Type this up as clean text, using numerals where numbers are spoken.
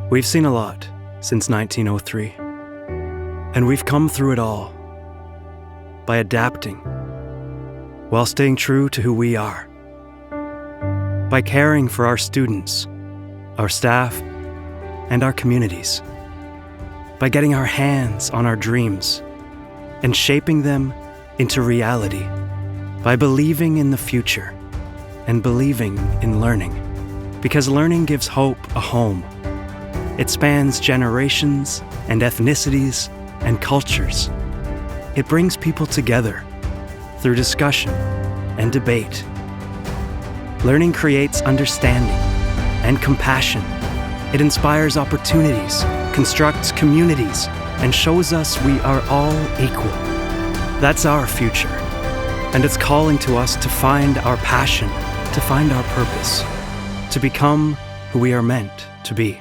We've seen a lot since 1903, and we've come through it all by adapting while staying true to who we are, by caring for our students, our staff, and our communities, by getting our hands on our dreams and shaping them into reality, by believing in the future and believing in learning, because learning gives hope a home. It spans generations and ethnicities and cultures. It brings people together through discussion and debate. Learning creates understanding and compassion. It inspires opportunities, constructs communities, and shows us we are all equal. That's our future, and it's calling to us to find our passion, to find our purpose, to become who we are meant to be.